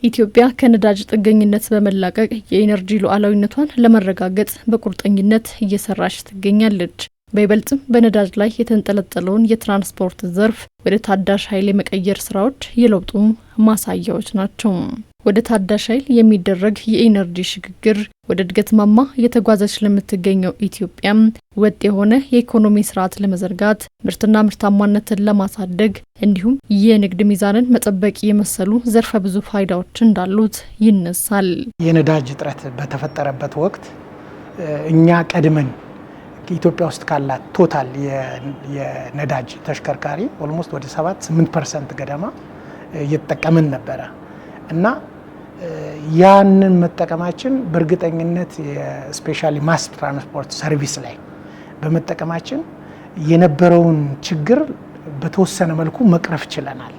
ኢትዮጵያ ከነዳጅ ጥገኝነት በመላቀቅ የኢነርጂ ሉዓላዊነቷን ለማረጋገጥ በቁርጠኝነት እየሰራች ትገኛለች። በይበልጥም በነዳጅ ላይ የተንጠለጠለውን የትራንስፖርት ዘርፍ ወደ ታዳሽ ኃይል የመቀየር ስራዎች የለውጡ ማሳያዎች ናቸው። ወደ ታዳሽ ኃይል የሚደረግ የኢነርጂ ሽግግር ወደ እድገት ማማ እየተጓዘች ለምትገኘው ኢትዮጵያ ወጥ የሆነ የኢኮኖሚ ስርዓት ለመዘርጋት ምርትና ምርታማነትን ለማሳደግ እንዲሁም የንግድ ሚዛንን መጠበቅ የመሰሉ ዘርፈ ብዙ ፋይዳዎች እንዳሉት ይነሳል። የነዳጅ እጥረት በተፈጠረበት ወቅት እኛ ቀድመን ኢትዮጵያ ውስጥ ካላት ቶታል የነዳጅ ተሽከርካሪ ኦልሞስት ወደ 7-8% ገደማ እየተጠቀምን ነበረ እና ያንን መጠቀማችን በእርግጠኝነት የስፔሻሊ ማስ ትራንስፖርት ሰርቪስ ላይ በመጠቀማችን የነበረውን ችግር በተወሰነ መልኩ መቅረፍ ችለናል።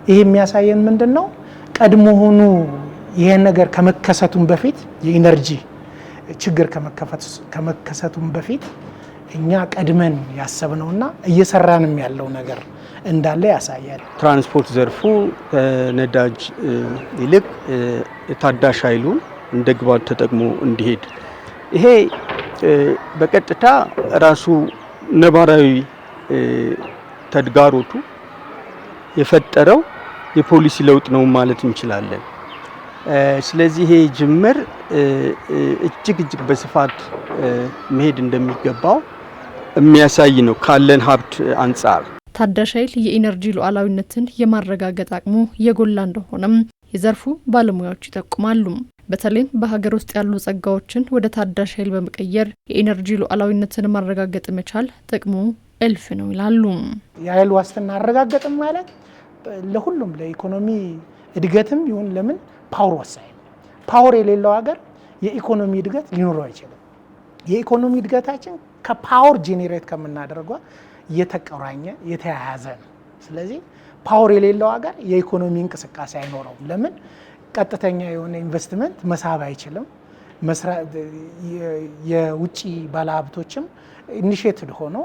ይሄ የሚያሳየን ምንድነው? ቀድሞ ሆኖ ይሄን ነገር ከመከሰቱም በፊት የኢነርጂ ችግር ከመከሰቱም በፊት እኛ ቀድመን ያሰብነውና እየሰራንም ያለው ነገር እንዳለ ያሳያል። ትራንስፖርት ዘርፉ ነዳጅ ይልቅ ታዳሽ ኃይሉን እንደ ግብዓት ተጠቅሞ እንዲሄድ ይሄ በቀጥታ ራሱ ነባራዊ ተግዳሮቱ የፈጠረው የፖሊሲ ለውጥ ነው ማለት እንችላለን። ስለዚህ ይሄ ጅምር እጅግ በስፋት መሄድ እንደሚገባው የሚያሳይ ነው ካለን ሀብት አንጻር። ታዳሽ ኃይል የኢነርጂ ሉዓላዊነትን የማረጋገጥ አቅሙ የጎላ እንደሆነም የዘርፉ ባለሙያዎች ይጠቁማሉ። በተለይም በሀገር ውስጥ ያሉ ጸጋዎችን ወደ ታዳሽ ኃይል በመቀየር የኢነርጂ ሉዓላዊነትን ማረጋገጥ መቻል ጥቅሙ እልፍ ነው ይላሉ። የኃይል ዋስትና አረጋገጥም ማለት ለሁሉም ለኢኮኖሚ እድገትም ይሁን ለምን ፓወር ወሳኝ ነው። ፓወር የሌለው ሀገር የኢኮኖሚ እድገት ሊኖረው አይችልም። የኢኮኖሚ እድገታችን ከፓወር ጄኔሬት ከምናደርገው የተቆራኘ የተያያዘ ነው። ስለዚህ ፓወር የሌለው ሀገር የኢኮኖሚ እንቅስቃሴ አይኖረውም። ለምን? ቀጥተኛ የሆነ ኢንቨስትመንት መሳብ አይችልም። የውጭ ባለሀብቶችም ኢኒሼቲቭ ሆኖ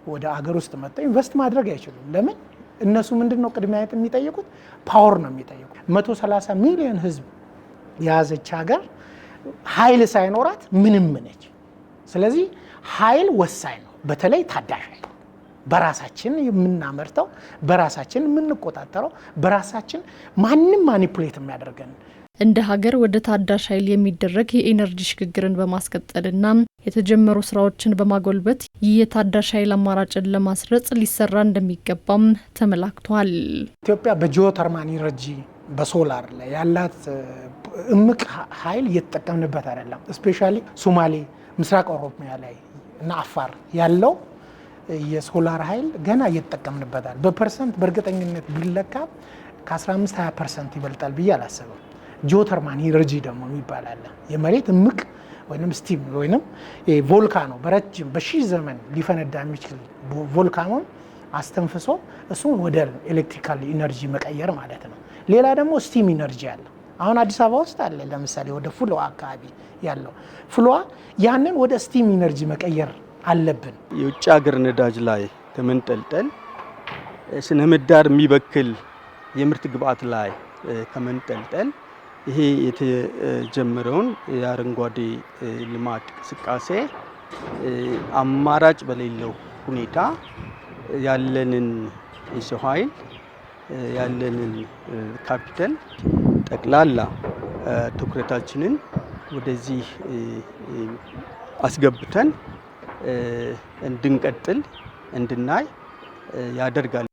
ወደ ሀገር ውስጥ መጥተው ኢንቨስት ማድረግ አይችሉም። ለምን? እነሱ ምንድነው ቅድሚያ የሚጠይቁት? ፓወር ነው የሚጠይቁት። 130 ሚሊዮን ህዝብ የያዘች ሀገር ኃይል ሳይኖራት ምንም ነች። ስለዚህ ኃይል ወሳኝ ነው። በተለይ ታዳሽ ኃይል በራሳችን የምናመርተው፣ በራሳችን የምንቆጣጠረው፣ በራሳችን ማንም ማኒፑሌት የሚያደርገን። እንደ ሀገር ወደ ታዳሽ ኃይል የሚደረግ የኢነርጂ ሽግግርን በማስቀጠልና የተጀመሩ ስራዎችን በማጎልበት የታዳሽ ኃይል አማራጭን ለማስረጽ ሊሰራ እንደሚገባም ተመላክቷል። ኢትዮጵያ በጂኦተርማል ኢነርጂ በሶላር ላይ ያላት እምቅ ኃይል እየተጠቀምንበት አይደለም። ስፔሻሊ ሶማሌ፣ ምስራቅ ኦሮሚያ ላይ እና አፋር ያለው የሶላር ኃይል ገና እየተጠቀምንበታል። በፐርሰንት በእርግጠኝነት ቢለካ ከ15-20% ይበልጣል ብዬ አላስብም። ጂኦተርማል ኢነርጂ ደግሞ የሚባል አለ። የመሬት እምቅ ወይንም ስቲም ወይንም ቮልካኖ በረጅም በሺህ ዘመን ሊፈነዳ የሚችል ቮልካኖን አስተንፍሶ እሱን ወደ ኤሌክትሪካል ኢነርጂ መቀየር ማለት ነው። ሌላ ደግሞ ስቲም ኢነርጂ አለ። አሁን አዲስ አበባ ውስጥ አለ። ለምሳሌ ወደ ፍሎዋ አካባቢ ያለው ፍሎዋ ያንን ወደ ስቲም ኢነርጂ መቀየር አለብን። የውጭ ሀገር ነዳጅ ላይ ከመንጠልጠል ስነ ምህዳር የሚበክል የምርት ግብዓት ላይ ከመንጠልጠል ይሄ የተጀመረውን የአረንጓዴ ልማት እንቅስቃሴ አማራጭ በሌለው ሁኔታ ያለንን የሰው ኃይል ያለንን ካፒታል ጠቅላላ ትኩረታችንን ወደዚህ አስገብተን እንድንቀጥል እንድናይ ያደርጋል።